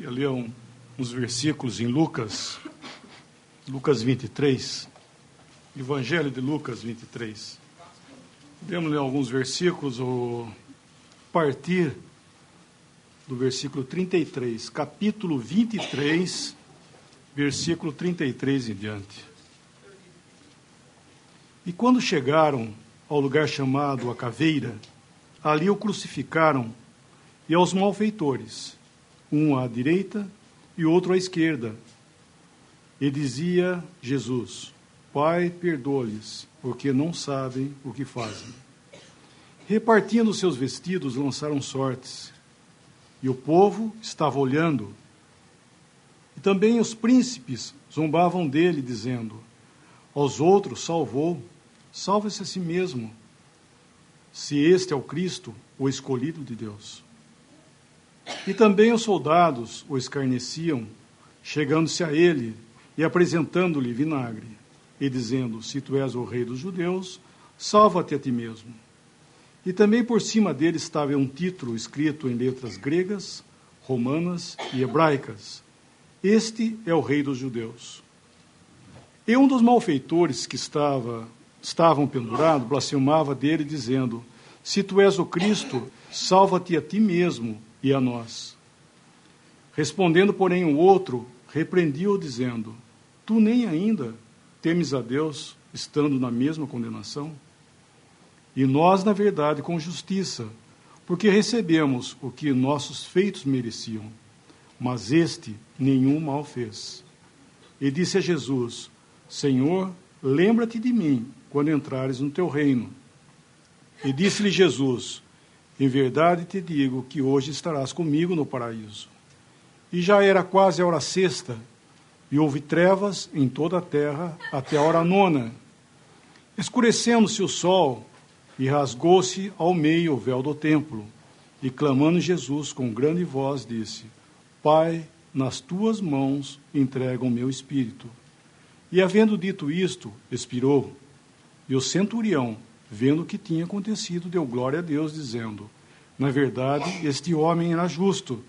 Eu ler uns versículos em Lucas 23, Evangelho de Lucas 23. Podemos ler alguns versículos, ou partir do versículo 33, capítulo 23, versículo 33 em diante. E quando chegaram ao lugar chamado a Caveira, ali o crucificaram, e aos malfeitores, um à direita e outro à esquerda. E dizia Jesus: Pai, perdoa-lhes, porque não sabem o que fazem. Repartindo seus vestidos, lançaram sortes, e o povo estava olhando. E também os príncipes zombavam dele, dizendo: aos outros salvou, salve-se a si mesmo, se este é o Cristo, o escolhido de Deus. E também os soldados o escarneciam, chegando-se a ele e apresentando-lhe vinagre, e dizendo: se tu és o rei dos judeus, salva-te a ti mesmo. E também por cima dele estava um título escrito em letras gregas, romanas e hebraicas: este é o rei dos judeus. E um dos malfeitores que estavam pendurados blasfemava dele, dizendo: se tu és o Cristo, salva-te a ti mesmo e a nós. Respondendo, porém, o outro, repreendiu-o, dizendo: tu nem ainda temes a Deus, estando na mesma condenação? E nós, na verdade, com justiça, porque recebemos o que nossos feitos mereciam, mas este nenhum mal fez. E disse a Jesus: Senhor, lembra-te de mim quando entrares no teu reino. E disse-lhe Jesus: em verdade te digo que hoje estarás comigo no paraíso. E já era quase a hora sexta, e houve trevas em toda a terra até a hora nona. Escurecendo-se o sol, e rasgou-se ao meio o véu do templo. E clamando Jesus com grande voz, disse: Pai, nas tuas mãos entrego o meu espírito. E havendo dito isto, expirou. E o centurião, vendo o que tinha acontecido, deu glória a Deus, dizendo: na verdade, este homem era justo.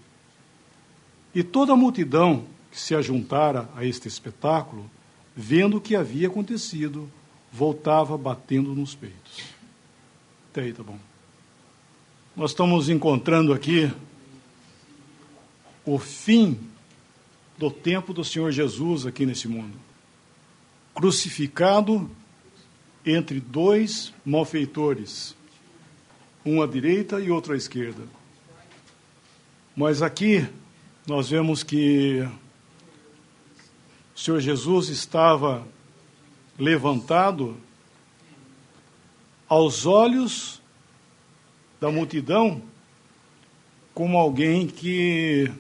E toda a multidão que se ajuntara a este espetáculo, vendo o que havia acontecido, voltava batendo nos peitos. Até aí, tá bom. Nós estamos encontrando aqui o fim do tempo do Senhor Jesus aqui nesse mundo. Crucificado entre dois malfeitores, um à direita e outro à esquerda. Mas aqui nós vemos que o Senhor Jesus estava levantado aos olhos da multidão como alguém que,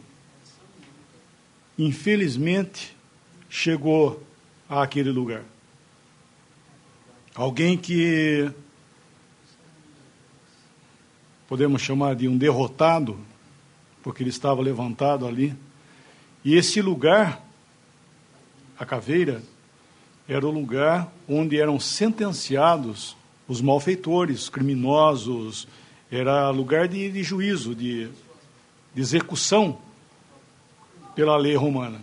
infelizmente, chegou àquele lugar. Alguém que podemos chamar de um derrotado, porque ele estava levantado ali. E esse lugar, a Caveira, era o lugar onde eram sentenciados os malfeitores, criminosos, era lugar de juízo, de execução pela lei romana.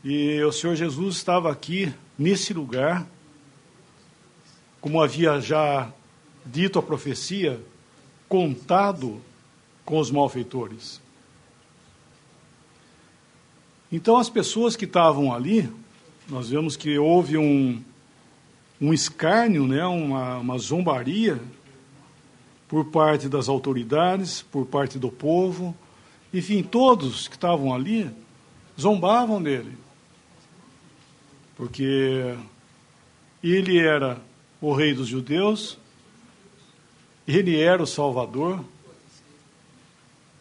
E o Senhor Jesus estava aqui, nesse lugar, como havia já dito a profecia, contado com os malfeitores. Então, as pessoas que estavam ali, nós vemos que houve um escárnio, né, uma zombaria por parte das autoridades, por parte do povo, enfim, todos que estavam ali zombavam dele, porque ele era o rei dos judeus, ele era o Salvador,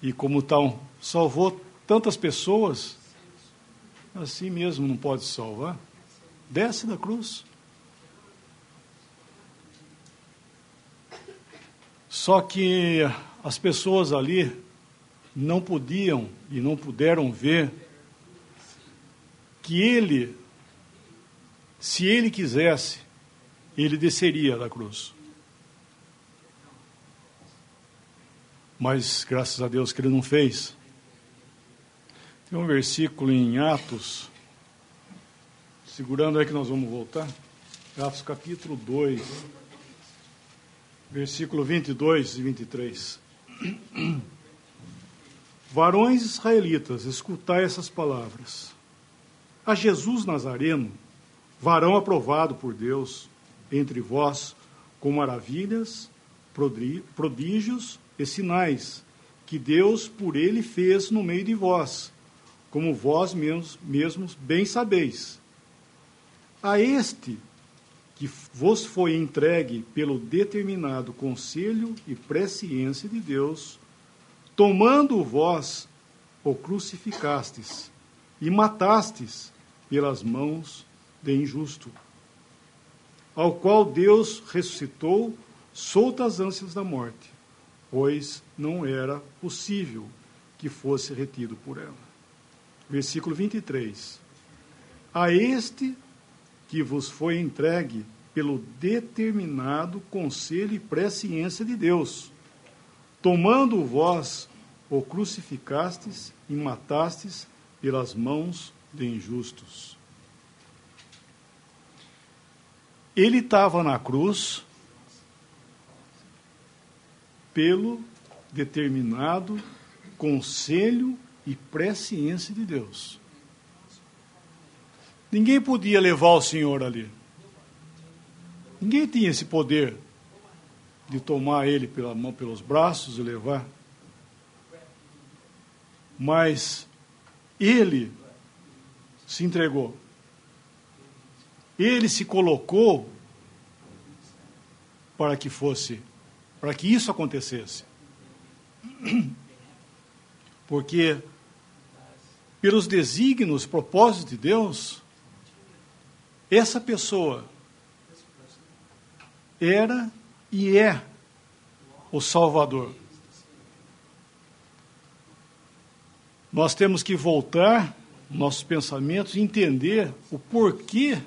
e como tal, salvou tantas pessoas, assim mesmo não pode salvar. Desce da cruz. Só que as pessoas ali não podiam e não puderam ver que ele, se ele quisesse, ele desceria da cruz. Mas, graças a Deus que ele não fez. Tem um versículo em Atos, segurando aí que nós vamos voltar, Atos capítulo 2, versículo 22 e 23. Varões israelitas, escutai essas palavras. A Jesus Nazareno, varão aprovado por Deus entre vós, com maravilhas, prodígios e sinais, que Deus por ele fez no meio de vós, como vós mesmos bem sabeis. A este que vos foi entregue pelo determinado conselho e presciência de Deus, tomando vós, o crucificastes e matastes pelas mãos de injusto, ao qual Deus ressuscitou solta as ânsias da morte, pois não era possível que fosse retido por ela. Versículo 23. A este que vos foi entregue pelo determinado conselho e presciência de Deus, tomando vós, o crucificastes e matastes pelas mãos de injustos. Ele estava na cruz pelo determinado conselho e presciência de Deus. Ninguém podia levar o Senhor ali. Ninguém tinha esse poder de tomar ele pela mão, pelos braços e levar. Mas ele se entregou. Ele se colocou para que isso acontecesse. Porque pelos desígnios, propósitos de Deus, essa pessoa era e é o Salvador. Nós temos que voltar nossos pensamentos e entender o porquê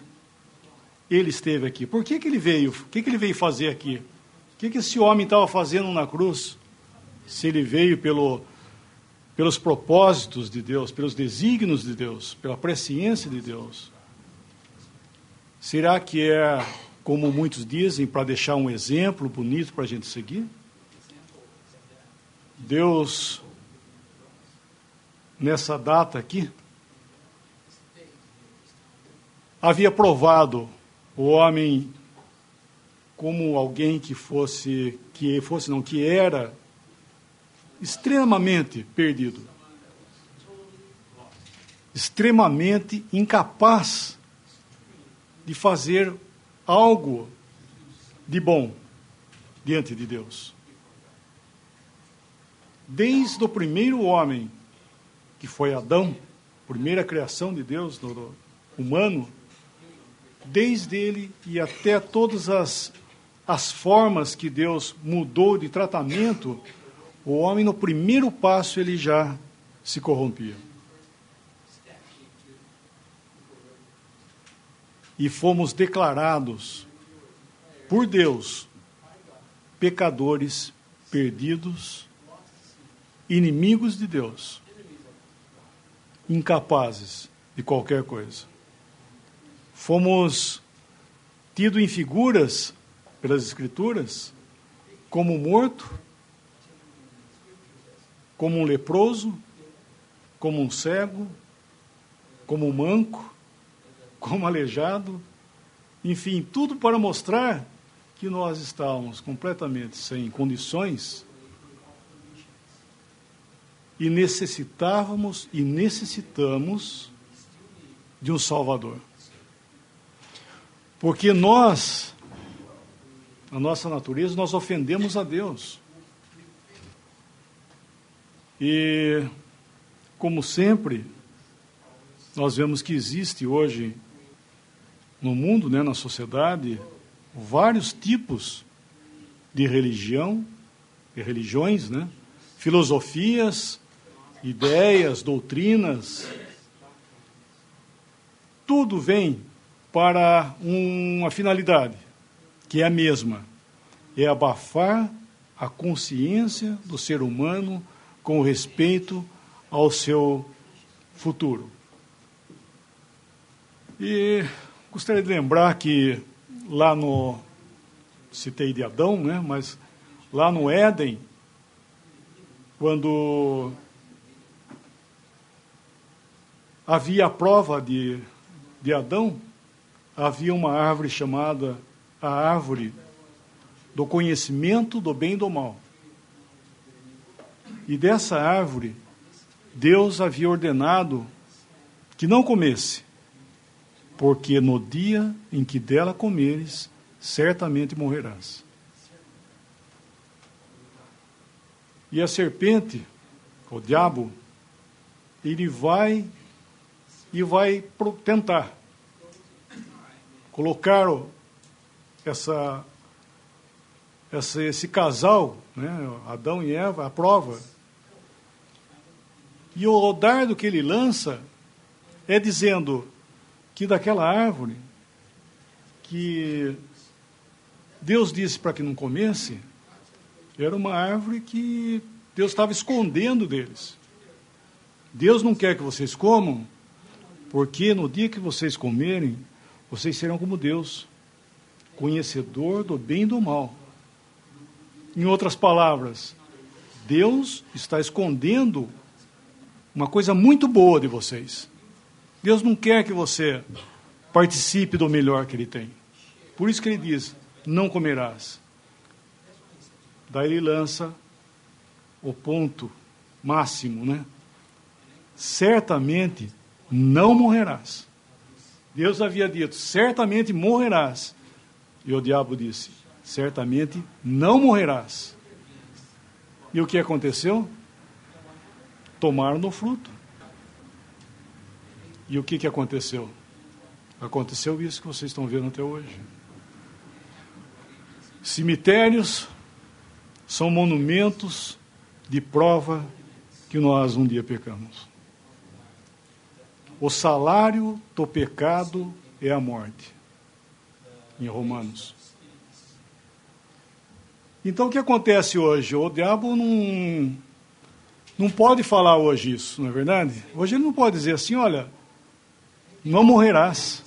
ele esteve aqui. Por que ele veio? O que ele veio fazer aqui? O que esse homem estava fazendo na cruz? Se ele veio pelos propósitos de Deus, pelos desígnios de Deus, pela presciência de Deus. Será que é, como muitos dizem, para deixar um exemplo bonito para a gente seguir? Deus, nessa data aqui, havia provado o homem como alguém que era extremamente perdido, extremamente incapaz de fazer algo de bom diante de Deus. Desde o primeiro homem, que foi Adão, primeira criação de Deus, no humano, desde ele e até todas as formas que Deus mudou de tratamento, o homem no primeiro passo ele já se corrompia. E fomos declarados por Deus pecadores perdidos, inimigos de Deus, incapazes de qualquer coisa. Fomos tidos em figuras pelas Escrituras como morto, como um leproso, como um cego, como um manco, como aleijado, enfim, tudo para mostrar que nós estávamos completamente sem condições e necessitávamos e necessitamos de um Salvador. Porque nós, a nossa natureza, nós ofendemos a Deus. E, como sempre, nós vemos que existe hoje no mundo, na sociedade, vários tipos de religiões, filosofias, ideias, doutrinas. Tudo vem para uma finalidade, que é a mesma, é abafar a consciência do ser humano com respeito ao seu futuro. E gostaria de lembrar que lá no... Citei de Adão, né? Mas lá no Éden, quando havia a prova de Adão, havia uma árvore chamada a árvore do conhecimento do bem e do mal. E dessa árvore, Deus havia ordenado que não comesse, porque no dia em que dela comeres, certamente morrerás. E a serpente, o diabo, ele vai tentar colocar esse casal, né, Adão e Eva, à prova. E o dardo que ele lança é dizendo que daquela árvore que Deus disse para que não comesse, era uma árvore que Deus estava escondendo deles. Deus não quer que vocês comam, porque no dia que vocês comerem, vocês serão como Deus, conhecedor do bem e do mal. Em outras palavras, Deus está escondendo uma coisa muito boa de vocês. Deus não quer que você participe do melhor que Ele tem. Por isso que Ele diz, não comerás. Daí Ele lança o ponto máximo, né? Certamente não morrerás. Deus havia dito, certamente morrerás. E o diabo disse, certamente não morrerás. E o que aconteceu? Tomaram do fruto. E o que aconteceu? Aconteceu isso que vocês estão vendo até hoje. Cemitérios são monumentos de prova que nós um dia pecamos. O salário do pecado é a morte, em Romanos. Então, o que acontece hoje? O diabo não pode falar hoje isso, não é verdade? Hoje ele não pode dizer assim, olha, não morrerás.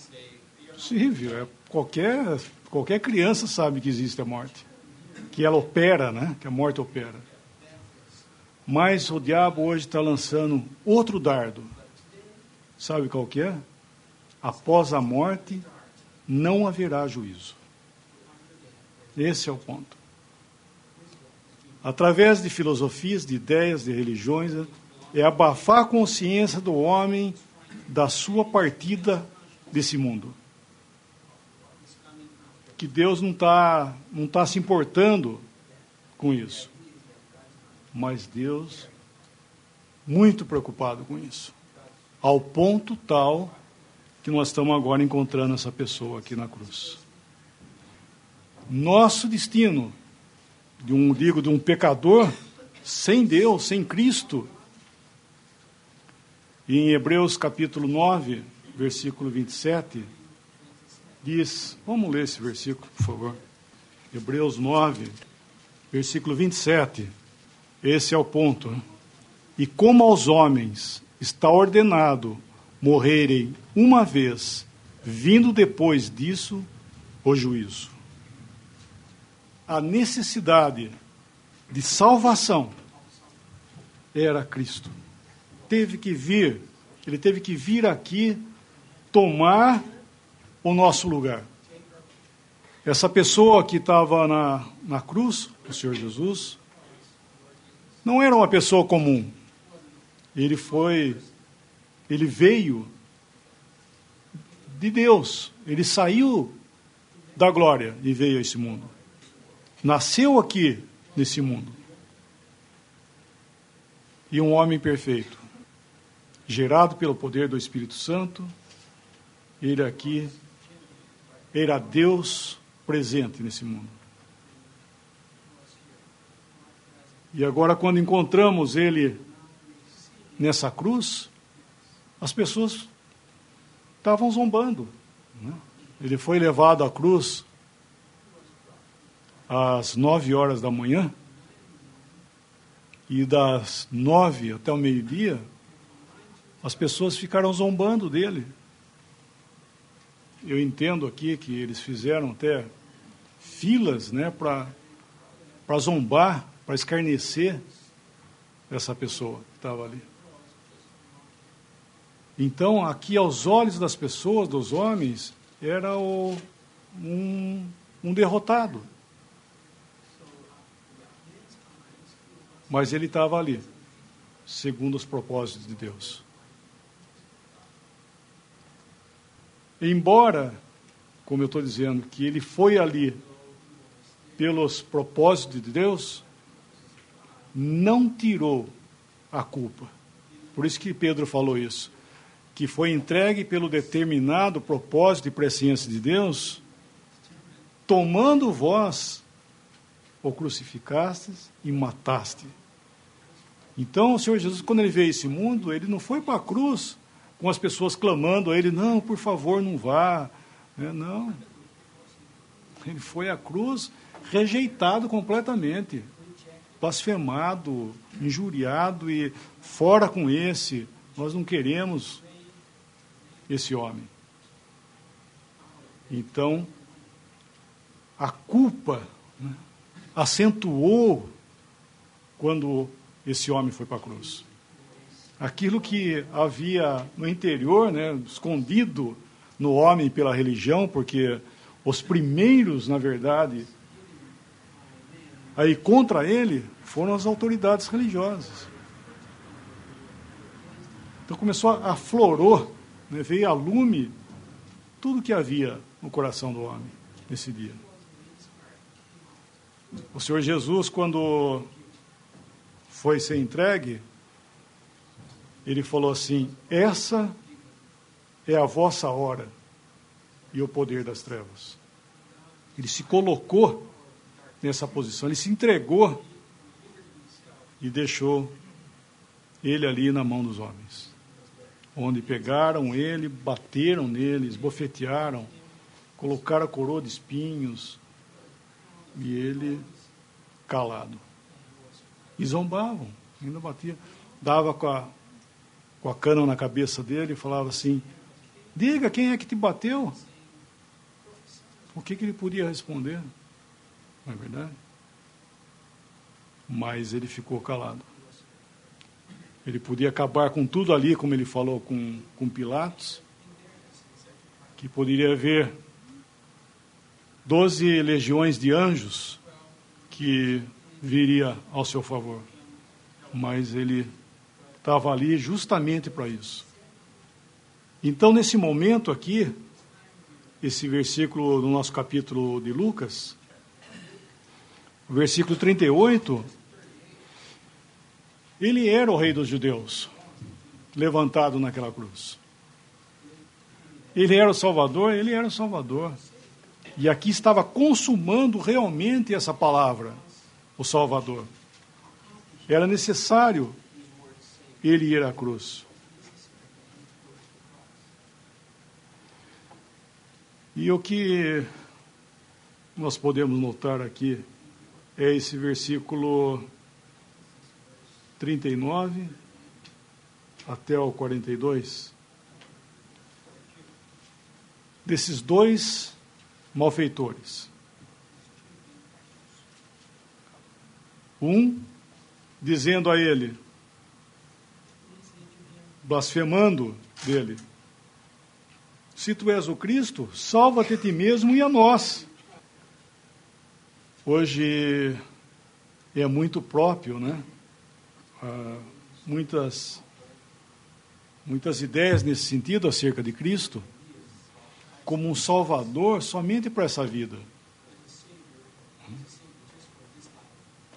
Possível, qualquer criança sabe que existe a morte, que ela opera, né? Que a morte opera. Mas o diabo hoje está lançando outro dardo. Sabe qual que é? Após a morte, não haverá juízo. Esse é o ponto. Através de filosofias, de ideias, de religiões, é abafar a consciência do homem da sua partida desse mundo. Que Deus não tá se importando com isso. Mas Deus, muito preocupado com isso. Ao ponto tal que nós estamos agora encontrando essa pessoa aqui na cruz. Nosso destino, de um pecador, sem Deus, sem Cristo. E em Hebreus capítulo 9, versículo 27, diz, vamos ler esse versículo, por favor. Hebreus 9, versículo 27, esse é o ponto. Né? E como aos homens está ordenado morrerem uma vez, vindo depois disso o juízo. A necessidade de salvação era Cristo. Ele teve que vir aqui tomar o nosso lugar. Essa pessoa que estava na cruz, o Senhor Jesus, não era uma pessoa comum. Ele veio de Deus. Ele saiu da glória e veio a esse mundo. Nasceu aqui nesse mundo. E um homem perfeito, gerado pelo poder do Espírito Santo, ele aqui era Deus presente nesse mundo. E agora, quando encontramos ele nessa cruz, as pessoas estavam zombando. Né? Ele foi levado à cruz às 9 horas da manhã, e das 9 até o meio-dia, as pessoas ficaram zombando dele. Eu entendo aqui que eles fizeram até filas, né, para zombar, para escarnecer essa pessoa que estava ali. Então, aqui aos olhos das pessoas, dos homens, era um derrotado. Mas ele estava ali, segundo os propósitos de Deus. Embora, como eu estou dizendo, que ele foi ali pelos propósitos de Deus, não tirou a culpa. Por isso que Pedro falou isso, que foi entregue pelo determinado propósito e presciência de Deus, tomando vós, o crucificastes e mataste. Então, o Senhor Jesus, quando ele veio a esse mundo, ele não foi para a cruz com as pessoas clamando a ele, não, por favor, não vá. Não. Ele foi à cruz rejeitado completamente, blasfemado, injuriado e fora com esse. Nós não queremos esse homem. Então, a culpa, né, acentuou quando esse homem foi para a cruz. Aquilo que havia no interior, né, escondido no homem pela religião, porque os primeiros, na verdade, aí contra ele, foram as autoridades religiosas. Então começou aflorou, né, veio a lume tudo que havia no coração do homem nesse dia. O Senhor Jesus, quando foi ser entregue, ele falou assim, essa é a vossa hora e o poder das trevas. Ele se colocou nessa posição, ele se entregou e deixou ele ali na mão dos homens, onde pegaram ele, bateram nele, esbofetearam, colocaram a coroa de espinhos e ele calado. E zombavam, ainda batia, dava com a cana na cabeça dele e falava assim, diga quem é que te bateu. O que ele podia responder? Não é verdade? Mas ele ficou calado. Ele podia acabar com tudo ali, como ele falou com Pilatos, que poderia haver 12 legiões de anjos que viria ao seu favor. Mas ele estava ali justamente para isso. Então, nesse momento aqui, esse versículo do nosso capítulo de Lucas, o versículo 38, ele era o rei dos judeus, levantado naquela cruz. Ele era o Salvador, ele era o Salvador. E aqui estava consumando realmente essa palavra, o Salvador. Era necessário ele ir à cruz. E o que nós podemos notar aqui é esse versículo 39 até o 42. Desses dois malfeitores. Um dizendo a ele, blasfemando dele, se tu és o Cristo, salva-te a ti mesmo e a nós. Hoje é muito próprio, né? Muitas ideias nesse sentido acerca de Cristo, como um Salvador somente para essa vida.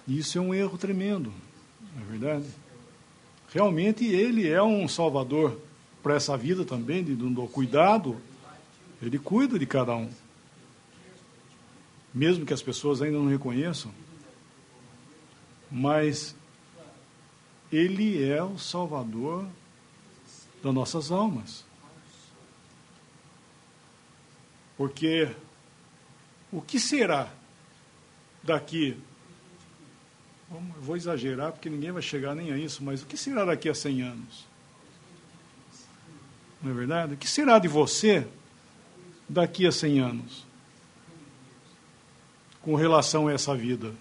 Isso é um erro tremendo, não é verdade? Realmente ele é um Salvador para essa vida também, do cuidado, ele cuida de cada um. Mesmo que as pessoas ainda não reconheçam, mas ele é o Salvador das nossas almas. Porque o que será daqui, vou exagerar porque ninguém vai chegar nem a isso, mas o que será daqui a 100 anos? Não é verdade? O que será de você daqui a 100 anos? Com relação a essa vida? O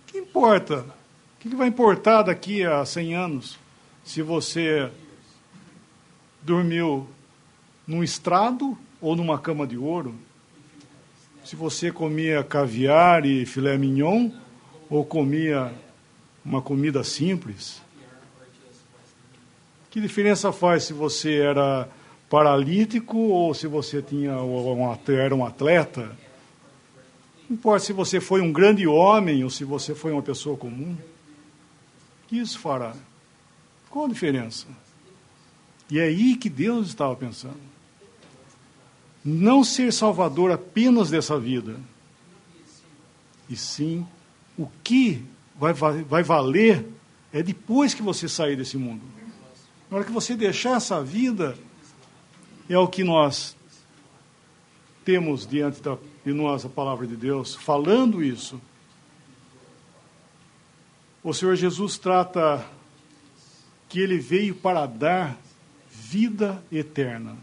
que importa? O que vai importar daqui a 100 anos? Se você dormiu num estrado ou numa cama de ouro? Se você comia caviar e filé mignon ou comia uma comida simples? Que diferença faz se você era paralítico ou se você era um atleta? Não importa se você foi um grande homem ou se você foi uma pessoa comum. O que isso fará? Qual a diferença? E é aí que Deus estava pensando. Não ser salvador apenas dessa vida, e sim o que vai valer é depois que você sair desse mundo. Na hora que você deixar essa vida, é o que nós temos diante de nós, a palavra de Deus, falando isso. O Senhor Jesus trata que Ele veio para dar vida eterna.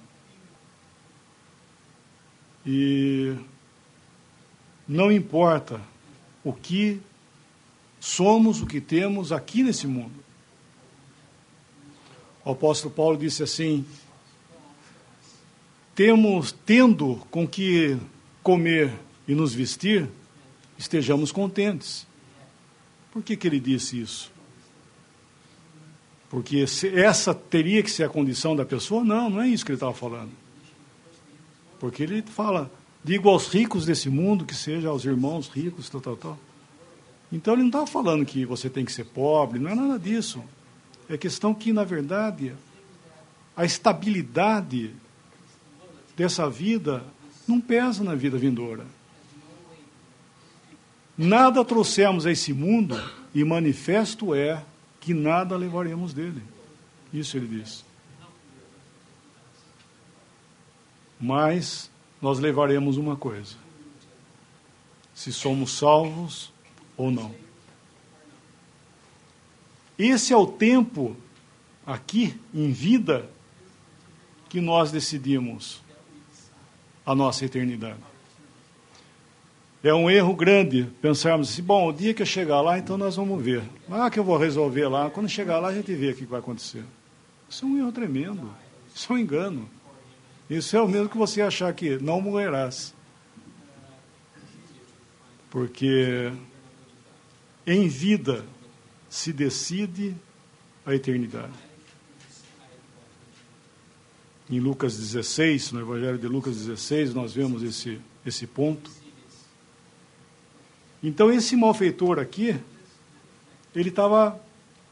E não importa o que somos, o que temos aqui nesse mundo. O apóstolo Paulo disse assim: tendo com que comer e nos vestir, estejamos contentes. Por que ele disse isso? Porque essa teria que ser a condição da pessoa? Não, não é isso que ele estava falando. Porque ele fala, digo aos ricos desse mundo, que seja aos irmãos ricos, tal. Então ele não estava falando que você tem que ser pobre, não é nada disso. É questão que, na verdade, a estabilidade dessa vida não pesa na vida vindoura. Nada trouxemos a esse mundo e manifesto é que nada levaremos dele. Isso ele diz. Mas nós levaremos uma coisa: se somos salvos ou não. Esse é o tempo, aqui, em vida, que nós decidimos a nossa eternidade. É um erro grande pensarmos assim, bom, o dia que eu chegar lá, então nós vamos ver. Lá que eu vou resolver lá, quando chegar lá a gente vê o que vai acontecer. Isso é um erro tremendo, isso é um engano. Isso é o mesmo que você achar que não morrerás. Porque em vida se decide a eternidade. Em Lucas 16, no Evangelho de Lucas 16, nós vemos esse ponto. Então, esse malfeitor aqui, ele estava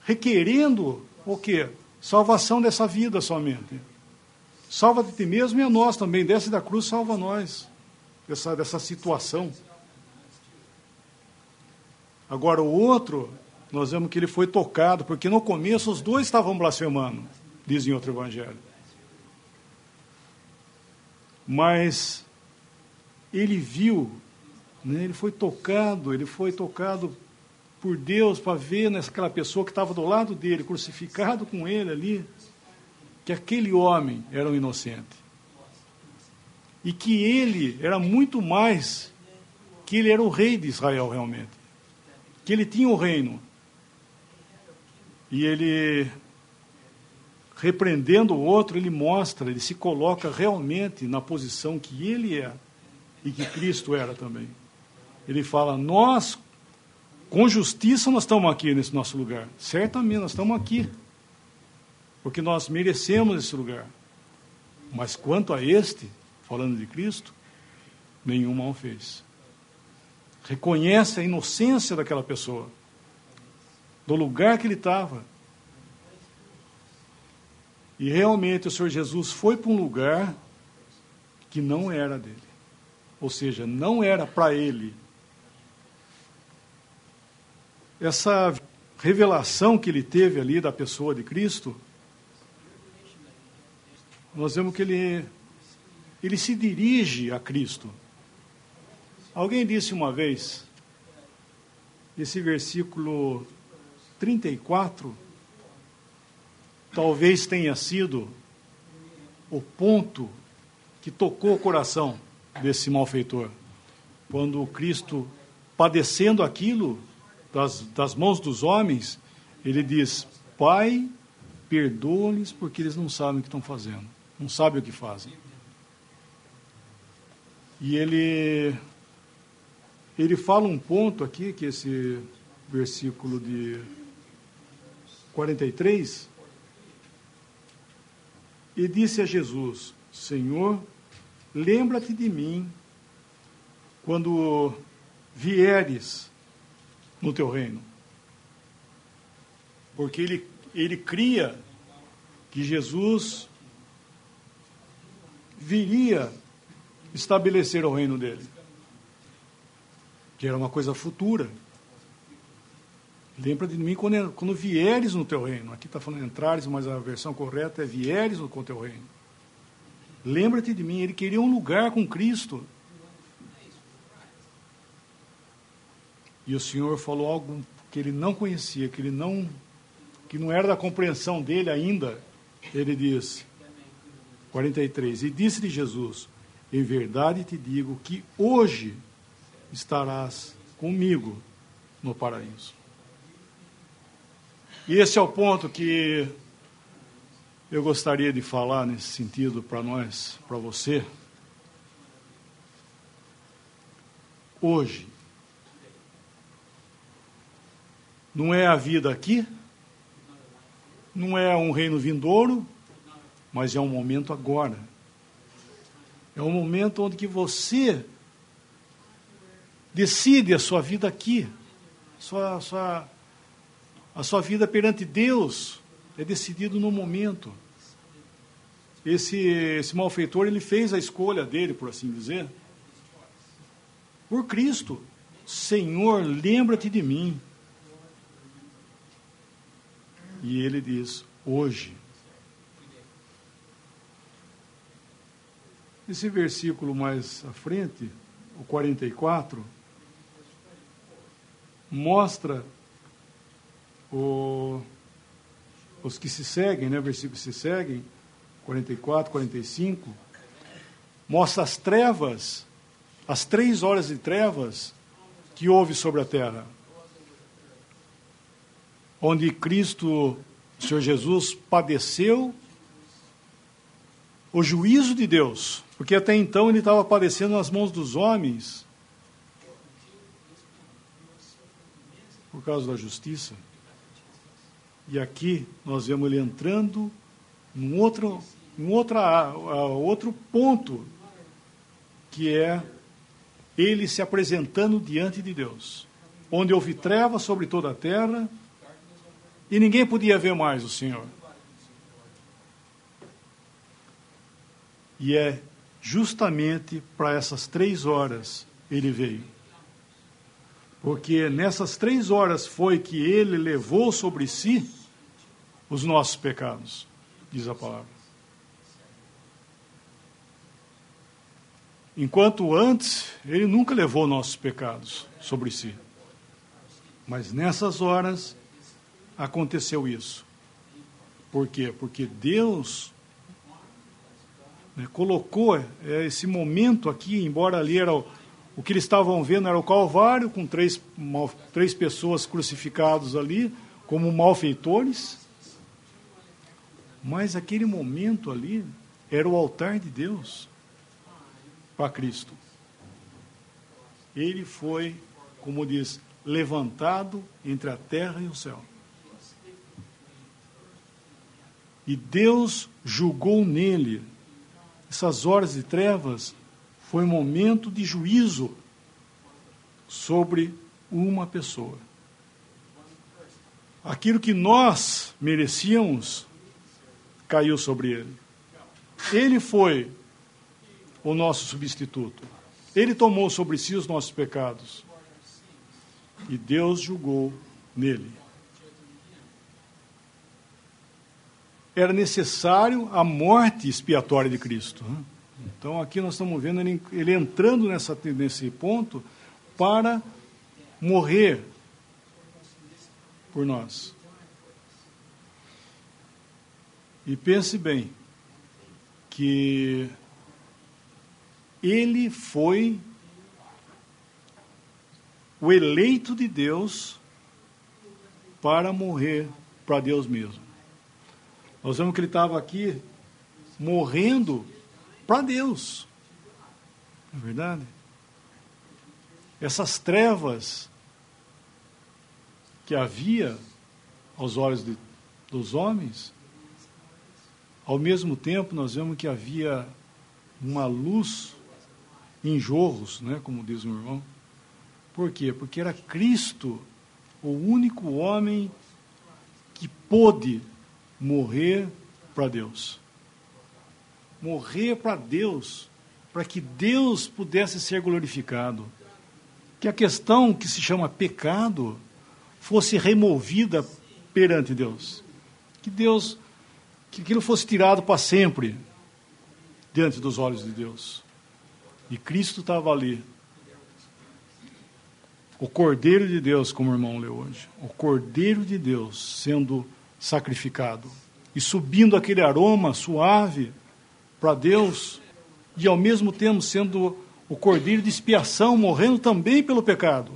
requerendo o quê? Salvação dessa vida somente. Salva de ti mesmo e a nós também. Desce da cruz, salva nós dessa situação. Agora, o outro, nós vemos que ele foi tocado, porque no começo os dois estavam blasfemando, diz em outro evangelho. Mas ele viu, né, ele foi tocado por Deus para ver naquela pessoa que estava do lado dele, crucificado com ele ali, que aquele homem era um inocente. E que ele era muito mais, que ele era o rei de Israel realmente. Que ele tinha o reino. E ele, repreendendo o outro, ele mostra, ele se coloca realmente na posição que ele é e que Cristo era também. Ele fala, nós, com justiça, nós estamos aqui nesse nosso lugar. Certamente, nós estamos aqui. Porque nós merecemos esse lugar. Mas quanto a este, falando de Cristo, nenhum mal fez. Reconhece a inocência daquela pessoa, do lugar que ele estava. E realmente o Senhor Jesus foi para um lugar que não era dele. Ou seja, não era para ele. Essa revelação que ele teve ali da pessoa de Cristo, nós vemos que ele se dirige a Cristo. Alguém disse uma vez, esse versículo 34, talvez tenha sido o ponto que tocou o coração desse malfeitor. Quando Cristo, padecendo aquilo das mãos dos homens, ele diz: Pai, perdoa-lhes porque eles não sabem o que estão fazendo, não sabem o que fazem. E ele fala um ponto aqui, que esse versículo de 43, e disse a Jesus: Senhor, lembra-te de mim quando vieres no teu reino. Porque ele cria que Jesus viria estabelecer o reino dele, que era uma coisa futura. Lembra de mim quando vieres no teu reino. Aqui está falando entrares, mas a versão correta é vieres no teu reino. Lembra-te de mim. Ele queria um lugar com Cristo. E o Senhor falou algo que ele não conhecia, que não era da compreensão dele ainda. Ele diz, 43, e disse-lhe Jesus: em verdade te digo que hoje estarás comigo no paraíso. E esse é o ponto que eu gostaria de falar nesse sentido para nós, para você. Hoje. Não é a vida aqui, não é um reino vindouro, mas é um momento agora. É um momento onde que você decide a sua vida aqui. A sua vida perante Deus é decidido no momento. Esse malfeitor, ele fez a escolha dele, por assim dizer, por Cristo. Senhor, lembra-te de mim. E ele diz, hoje. Esse versículo mais à frente, o 44, mostra os que se seguem, né, versículos que se seguem, 44, 45, mostra as trevas, as 3 horas de trevas que houve sobre a terra. Onde Cristo, o Senhor Jesus, padeceu o juízo de Deus, porque até então ele estava padecendo nas mãos dos homens, por causa da justiça. E aqui nós vemos ele entrando num outro ponto, que é ele se apresentando diante de Deus, onde houve trevas sobre toda a terra, e ninguém podia ver mais o Senhor. E é justamente para essas 3 horas ele veio. Porque nessas 3 horas foi que ele levou sobre si os nossos pecados, diz a palavra. Enquanto antes, ele nunca levou nossos pecados sobre si. Mas nessas horas aconteceu isso. Por quê? Porque Deus colocou esse momento aqui, embora ali era o que eles estavam vendo era o Calvário, com 3 pessoas crucificadas ali, como malfeitores, mas aquele momento ali era o altar de Deus para Cristo. Ele foi, como diz, levantado entre a terra e o céu. E Deus julgou nele. Essas horas de trevas foi um momento de juízo sobre uma pessoa. Aquilo que nós merecíamos caiu sobre ele. Ele foi o nosso substituto. Ele tomou sobre si os nossos pecados. E Deus julgou nele. Era necessário a morte expiatória de Cristo. Então aqui nós estamos vendo ele entrando nesse ponto para morrer por nós. E pense bem, que ele foi o eleito de Deus para morrer para Deus mesmo. Nós vemos que ele estava aqui morrendo para Deus. Não é verdade? Essas trevas que havia aos olhos dos homens, ao mesmo tempo nós vemos que havia uma luz em jorros, né, como diz o irmão. Por quê? Porque era Cristo o único homem que pôde morrer para Deus. Morrer para Deus, para que Deus pudesse ser glorificado. Que a questão que se chama pecado fosse removida perante Deus. Que aquilo fosse tirado para sempre diante dos olhos de Deus. E Cristo estava ali. O Cordeiro de Deus, como o irmão leu hoje. O Cordeiro de Deus sendo sacrificado. E subindo aquele aroma suave para Deus. E ao mesmo tempo sendo o Cordeiro de expiação, morrendo também pelo pecado.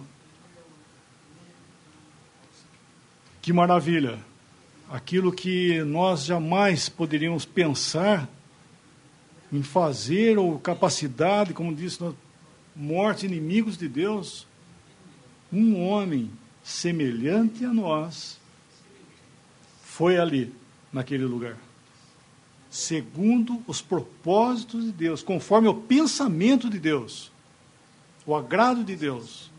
Que maravilha! Aquilo que nós jamais poderíamos pensar em fazer, ou capacidade, como disse, morte, inimigos de Deus, um homem semelhante a nós foi ali, naquele lugar, segundo os propósitos de Deus, conforme o pensamento de Deus, o agrado de Deus,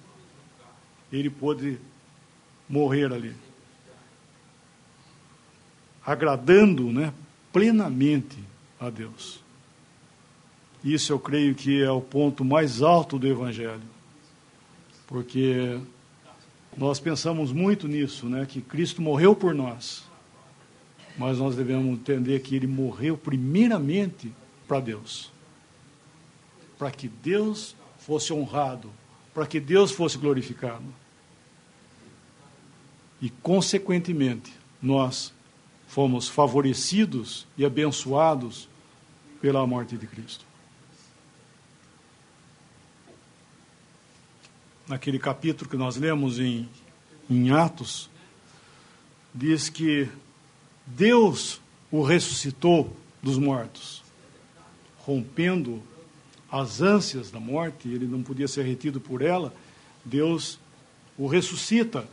ele pôde morrer ali, agradando, né, plenamente a Deus. Isso eu creio que é o ponto mais alto do Evangelho, porque nós pensamos muito nisso, né, que Cristo morreu por nós, mas nós devemos entender que Ele morreu primeiramente para Deus, para que Deus fosse honrado, para que Deus fosse glorificado. E, consequentemente, nós fomos favorecidos e abençoados pela morte de Cristo. Naquele capítulo que nós lemos em Atos, diz que Deus o ressuscitou dos mortos, rompendo as ânsias da morte, ele não podia ser retido por ela, Deus o ressuscita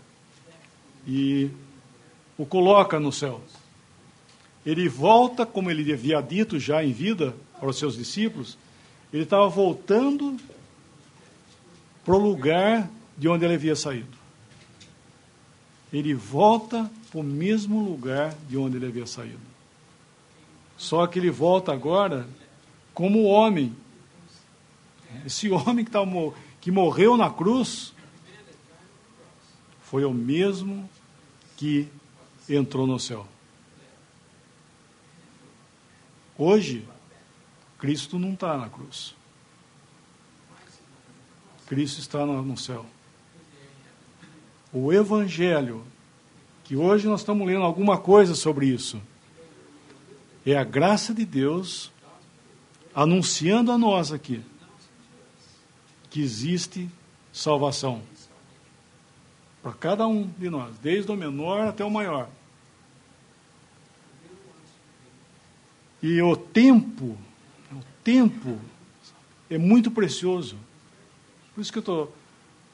e o coloca no céu. Ele volta, como ele havia dito já em vida para os seus discípulos, ele estava voltando para o lugar de onde ele havia saído. Ele volta para o mesmo lugar de onde ele havia saído. Só que ele volta agora como homem. Esse homem que morreu na cruz foi o mesmo que entrou no céu. Hoje, Cristo não está na cruz. Cristo está no céu. O Evangelho, que hoje nós estamos lendo alguma coisa sobre isso, é a graça de Deus anunciando a nós aqui que existe salvação para cada um de nós, desde o menor até o maior. E o tempo é muito precioso. Por isso que eu estou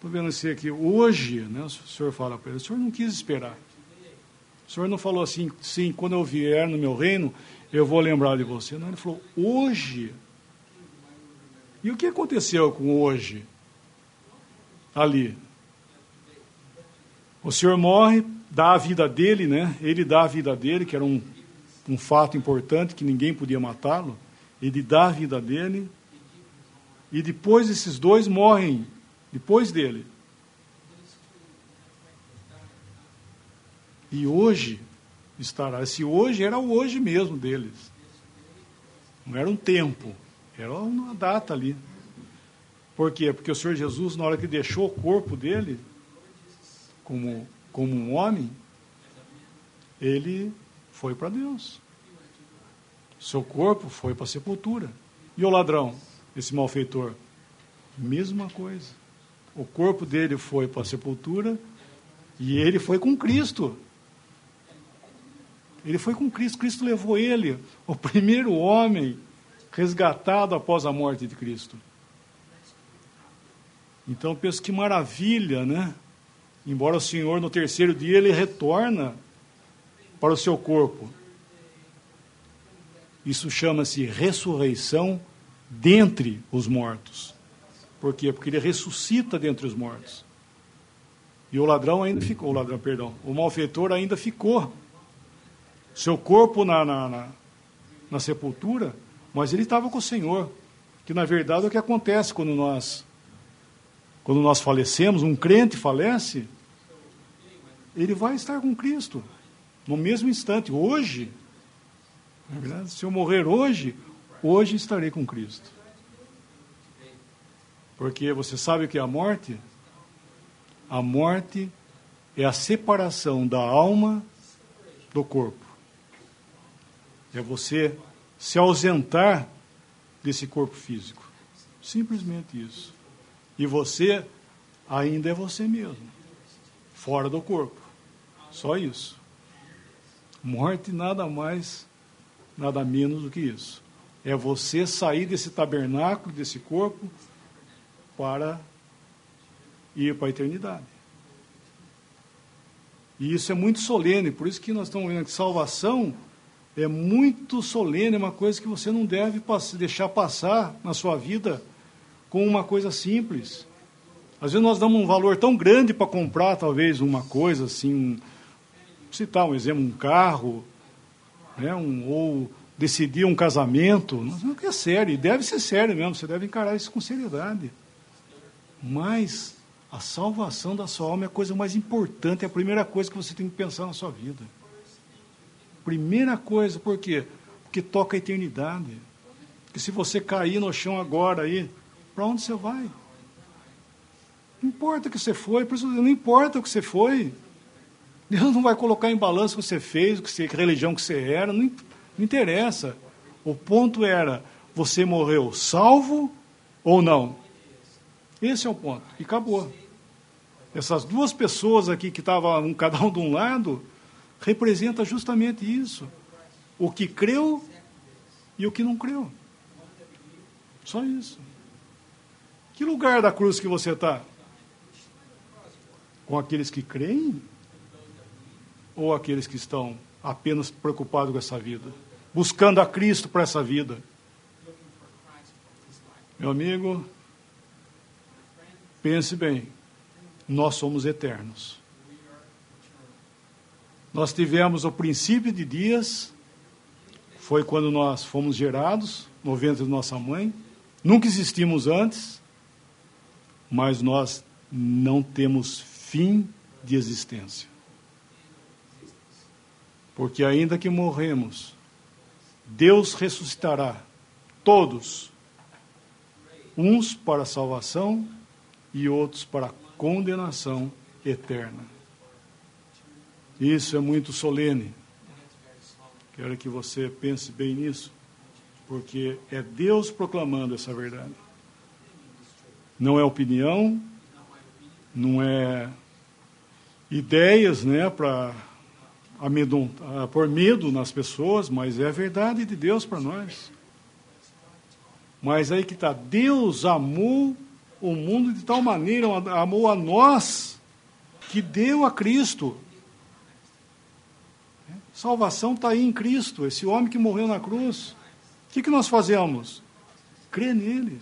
vendo isso aqui. Hoje, né, o Senhor fala para ele, o Senhor não quis esperar. O Senhor não falou assim, sim, quando eu vier no meu reino, eu vou lembrar de você. Não, ele falou, hoje. E o que aconteceu com hoje? Ali. O Senhor morre, dá a vida dele, né? Ele dá a vida dele, que era um fato importante, que ninguém podia matá-lo. Ele dá a vida dele. E depois esses dois morrem, depois dele. E hoje estará. Esse hoje era o hoje mesmo deles. Não era um tempo, era uma data ali. Por quê? Porque o Senhor Jesus, na hora que deixou o corpo dele, como um homem, ele foi para Deus. Seu corpo foi para a sepultura. E o ladrão, esse malfeitor? Mesma coisa. O corpo dele foi para a sepultura e ele foi com Cristo. Ele foi com Cristo. Cristo levou ele, o primeiro homem resgatado após a morte de Cristo. Então, eu penso que maravilha, né? Embora o Senhor, no terceiro dia, ele retorna para o seu corpo. Isso chama-se ressurreição dentre os mortos. Por quê? Porque ele ressuscita dentre os mortos. E o ladrão ainda ficou, o malfeitor ainda ficou. Seu corpo na sepultura, mas ele estava com o Senhor. Que na verdade é o que acontece quando nós falecemos, um crente falece, ele vai estar com Cristo no mesmo instante. Hoje, na verdade, se eu morrer hoje estarei com Cristo. Porque você sabe o que é a morte? A morte é a separação da alma do corpo. É você se ausentar desse corpo físico. Simplesmente isso. E você ainda é você mesmo, fora do corpo. Só isso. Morte nada mais, nada menos do que isso. É você sair desse tabernáculo, desse corpo, para ir para a eternidade. E isso é muito solene, por isso que nós estamos vendo que salvação é muito solene, é uma coisa que você não deve deixar passar na sua vida com uma coisa simples. Às vezes nós damos um valor tão grande para comprar, talvez, uma coisa assim, citar um exemplo, um carro, né, ou decidir um casamento. Não é sério, e deve ser sério mesmo, você deve encarar isso com seriedade. Mas a salvação da sua alma é a coisa mais importante, é a primeira coisa que você tem que pensar na sua vida. Primeira coisa, por quê? Porque toca a eternidade. Porque se você cair no chão agora aí, para onde você vai? Não importa o que você foi, não importa o que você foi. Deus não vai colocar em balanço o que você fez, que religião que você era, não interessa. O ponto era, você morreu salvo ou não? Esse é o ponto. E acabou. Essas duas pessoas aqui que estavam cada um de um lado, representa justamente isso. O que creu e o que não creu. Só isso. Que lugar da cruz que você está? Com aqueles que creem? Ou aqueles que estão apenas preocupados com essa vida? Buscando a Cristo para essa vida? Meu amigo, pense bem. Nós somos eternos. Nós tivemos o princípio de dias, foi quando nós fomos gerados, no ventre de nossa mãe. Nunca existimos antes, mas nós não temos fim de existência. Porque ainda que morremos, Deus ressuscitará todos, uns para a salvação e outros para a condenação eterna. Isso é muito solene. Quero que você pense bem nisso, porque é Deus proclamando essa verdade. Não é opinião, não é ideias, né, para pôr medo nas pessoas, mas é a verdade de Deus para nós. Mas aí que está, Deus amou o mundo de tal maneira, amou a nós, que deu a Cristo. Salvação está aí em Cristo, esse homem que morreu na cruz. O que nós fazemos? Crer nele.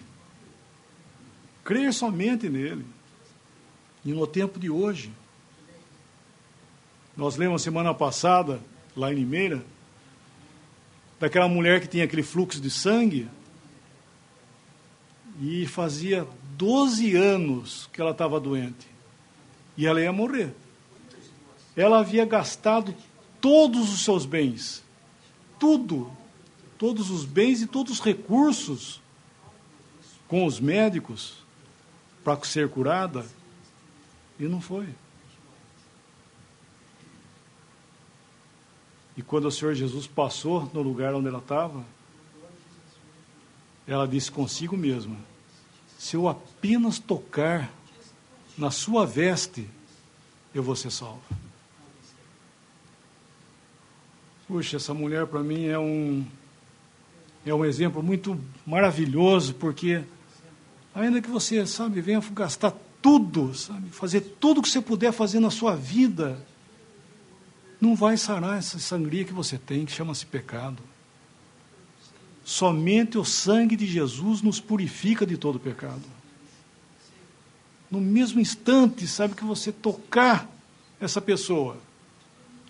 Crer somente nele. E no tempo de hoje, nós lemos semana passada, lá em Limeira, daquela mulher que tinha aquele fluxo de sangue, e fazia 12 anos que ela estava doente. E ela ia morrer. Ela havia gastado todos os seus bens, tudo, todos os bens e todos os recursos com os médicos para ser curada, e não foi. E quando o Senhor Jesus passou no lugar onde ela estava, ela disse consigo mesma: se eu apenas tocar na sua veste, eu vou ser salva. Puxa, essa mulher para mim é um exemplo muito maravilhoso, porque ainda que você, sabe, venha gastar tudo, sabe, fazer tudo que você puder fazer na sua vida, não vai sarar essa sangria que você tem, que chama-se pecado. Somente o sangue de Jesus nos purifica de todo pecado. No mesmo instante, sabe, que você tocar essa pessoa,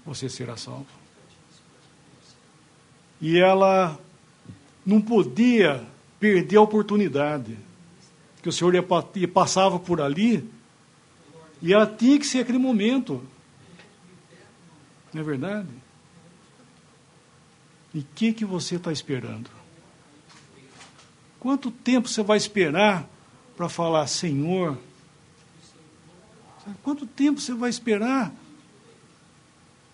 você será salvo. E ela não podia perder a oportunidade, que o Senhor passava por ali, e ela tinha que ser aquele momento. Não é verdade? E o que você está esperando? Quanto tempo você vai esperar para falar, Senhor? Quanto tempo você vai esperar?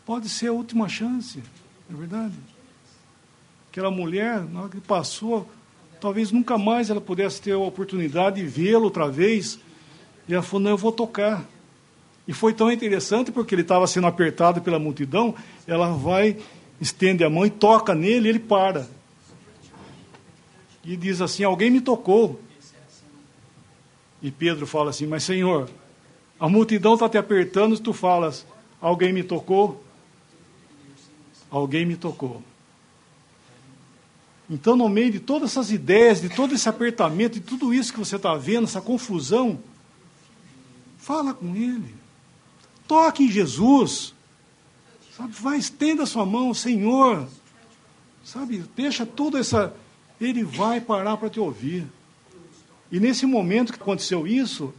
Pode ser a última chance, não é verdade? Aquela mulher, na hora que passou, talvez nunca mais ela pudesse ter a oportunidade de vê-lo outra vez. E ela falou, não, eu vou tocar. E foi tão interessante, porque ele estava sendo apertado pela multidão, ela vai, estende a mão e toca nele, e ele para. E diz assim, alguém me tocou. E Pedro fala assim, mas Senhor, a multidão está te apertando, e tu falas, alguém me tocou? Alguém me tocou. Então, no meio de todas essas ideias, de todo esse apertamento, de tudo isso que você está vendo, essa confusão, fala com ele. Toque em Jesus. Sabe, vai, estenda a sua mão, Senhor. Sabe, deixa toda essa... Ele vai parar para te ouvir. E nesse momento que aconteceu isso,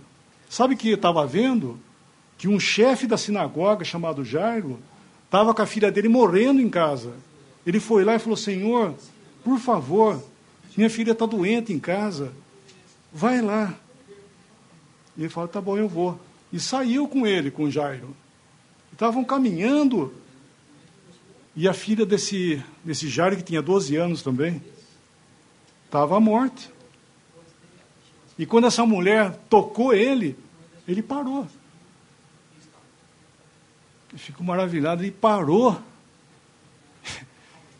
sabe o que eu estava vendo? Que um chefe da sinagoga, chamado Jairo, estava com a filha dele morrendo em casa. Ele foi lá e falou, Senhor, por favor, minha filha está doente em casa, vai lá. E ele falou, tá bom, eu vou. E saiu com ele, com Jairo. Estavam caminhando, e a filha desse Jairo, que tinha 12 anos também, estava à morte. E quando essa mulher tocou ele, ele parou. Eu fico maravilhado, ele parou.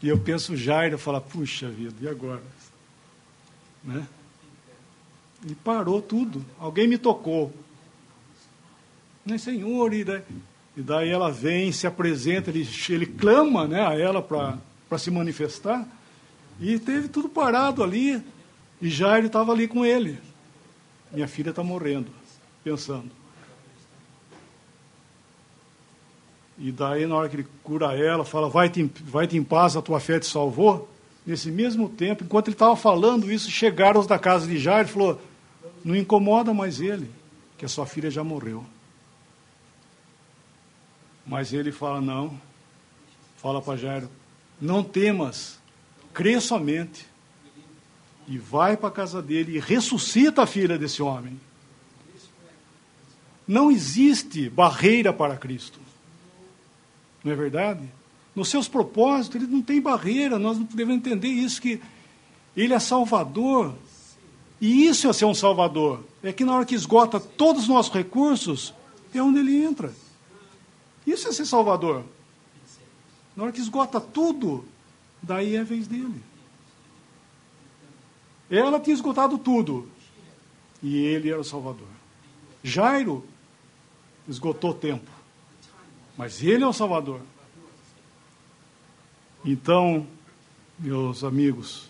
E eu penso, Jairo, fala, puxa vida, e agora? Né? Ele parou tudo. Alguém me tocou. Né, Senhor, e daí ela vem, se apresenta, ele clama, né, a ela para se manifestar. E teve tudo parado ali. E Jairo estava ali com ele. Minha filha está morrendo, pensando. E daí, na hora que ele cura ela, fala, vai-te em paz, a tua fé te salvou. Nesse mesmo tempo, enquanto ele estava falando isso, chegaram os da casa de Jairo e falou, não incomoda mais ele, que a sua filha já morreu. Mas ele fala, não, fala para Jairo, não temas, crê somente. E vai para a casa dele e ressuscita a filha desse homem. Não existe barreira para Cristo. Não é verdade? Nos seus propósitos, ele não tem barreira. Nós não devemos entender isso, que ele é Salvador. E isso é ser um Salvador. É que na hora que esgota todos os nossos recursos, é onde ele entra. Isso é ser Salvador. Na hora que esgota tudo, daí é a vez dele. Ela tinha esgotado tudo. E ele era o Salvador. Jairo esgotou tempo. Mas ele é o Salvador. Então, meus amigos,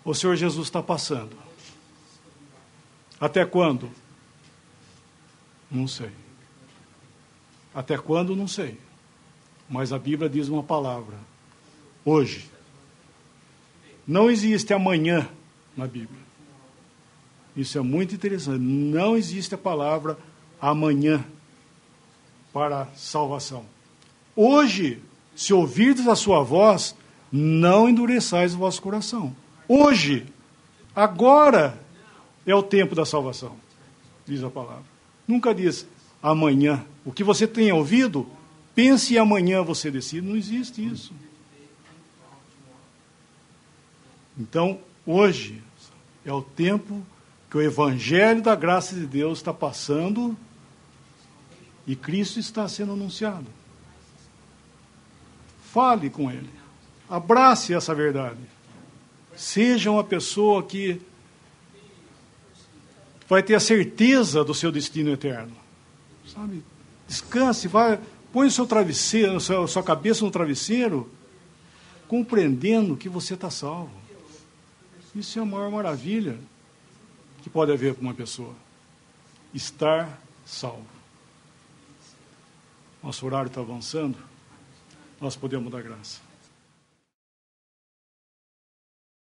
o Senhor Jesus está passando. Até quando? Não sei. Até quando? Não sei. Mas a Bíblia diz uma palavra. Hoje. Não existe amanhã na Bíblia. Isso é muito interessante. Não existe a palavra amanhã para salvação. Hoje, se ouvirdes a sua voz, não endureçais o vosso coração. Hoje, agora, é o tempo da salvação, diz a palavra. Nunca diz amanhã. O que você tem ouvido, pense e amanhã você decide. Não existe isso. Então, hoje é o tempo que o Evangelho da graça de Deus está passando e Cristo está sendo anunciado. Fale com Ele. Abrace essa verdade. Seja uma pessoa que vai ter a certeza do seu destino eterno. Sabe? Descanse, põe o seu travesseiro, sua cabeça no travesseiro, compreendendo que você está salvo. Isso é a maior maravilha que pode haver para uma pessoa. Estar salvo. Nosso horário está avançando. Nós podemos dar graça.